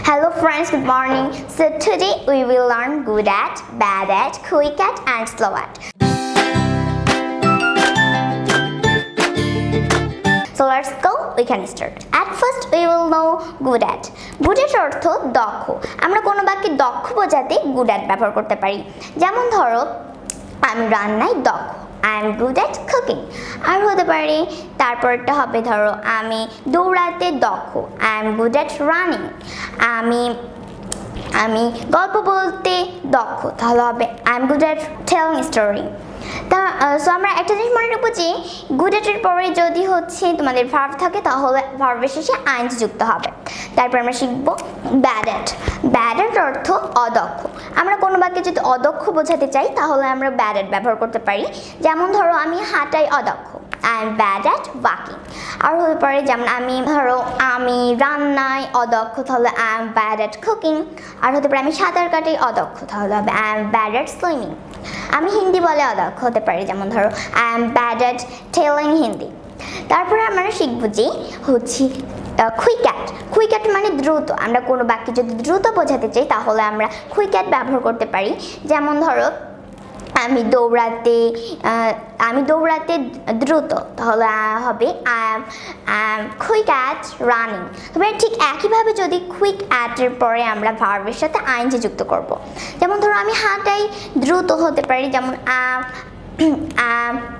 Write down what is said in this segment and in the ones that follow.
Hello friends, good morning. So today we will learn good at, bad at, quick at and slow at. So let's go, we can start. At first we will know good at. Good at অর্থ দক্ষ। আমরা কোনো বাক্যে দক্ষ বোঝাতে good at ব্যবহার করতে পারি। যেমন ধরো আমি রান্নায় দক্ষ। I am good at cooking. আর হতে পারে তারপরটা হবে ধরো আমি দৌড়াতে দক্ষ। I am good at running. আমি গল্প বলতে দক্ষ, তাহলে হবে I am good at telling story. So আমরা একটা জিনিস মনে রাখবো যে গুড এর পরে যদি হচ্ছে তোমাদের ভার্ব থাকে তাহলে ভার্বের শেষে আইএনজি যুক্ত হবে। তারপর আমরা শিখবো ব্যাড এট। ব্যাড এট অর্থ অদক্ষ। আমরা কোনো বাক্যে যদি অদক্ষ বোঝাতে চাই তাহলে আমরা ব্যাড এট ব্যবহার করতে পারি। যেমন ধরো আমি হাঁটাই অদক্ষ, I am bad at walking. আর হতে পারে যেমন আমি রান্নায় অদক্ষ, তাহলে I am bad at cooking. আর হতে পারে আমি সাঁতার কাটাই অদক্ষ, তাহলে হবে I am bad at swimming. আমি হিন্দি বলে অদক্ষ হতে পারি, যেমন ধরো I am bad at telling Hindi. তারপরে আমরা শিখবো যে হচ্ছে কুইক অ্যাট। কুইক অ্যাট মানে দ্রুত। আমরা কোনো বাক্যে যদি দ্রুত বোঝাতে চাই তাহলে আমরা কুইক অ্যাট ব্যবহার করতে পারি। যেমন ধরো আমি দৌড়াতে দ্রুত, তাহলে হবে I am quick at running. তবে ঠিক একইভাবে যদি কুইক অ্যাটের পরে আমরা ভার্বের সাথে আইএনজি যুক্ত করব। যেমন ধরো আমি হাঁটাই দ্রুত হতে পারি, যেমন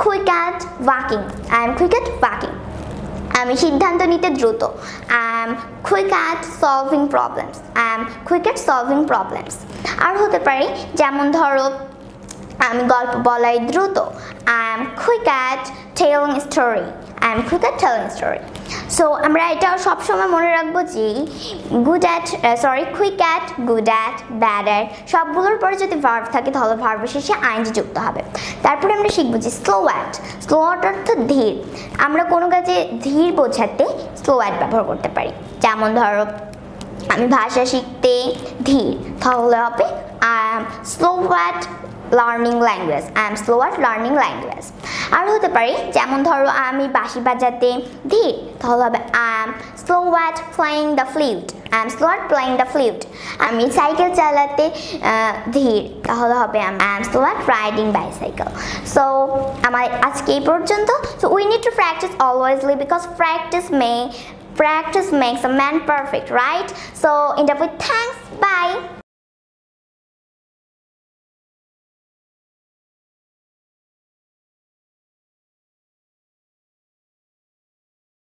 quick at walking. I am quick at walking. আমি সিদ্ধান্ত নিতে দ্রুত, I am quick at solving problems. I am quick at solving problems. আর হতে পারে যেমন ধরো আমি গল্প বলাই দ্রুত, I am quick at telling story. I am quick at telling story. So আমরা এটাও সবসময় মনে রাখবো যে quick at, good at, bad at সবগুলোর পরে যদি ভার্ব থাকে তাহলে ভার্বের শেষে আইএনজি যুক্ত হবে। তারপরে আমরা শিখবো যে স্লো অ্যাট। স্লো অ্যাট অর্থ ধীর। আমরা কোনো কাজে ধীর বোঝাতে স্লো অ্যাট ব্যবহার করতে পারি। যেমন ধরো আমি ভাষা শিখতে ধীর, তাহলে হবে I am slow at learning language. I am slow at learning language. আর হতে পারে যেমন ধরো আমি বাঁশি বাজাতে ধীর, তাহলে হবে I am slow at playing the flute. I am slow at playing the flute. আমি সাইকেল চালাতে ধীর, তাহলে হবে I am slow at riding bicycle. So আমার আজকে এই পর্যন্ত। So we need to practice alwaysly because practice makes a man perfect, right? So end up with thanks, bye.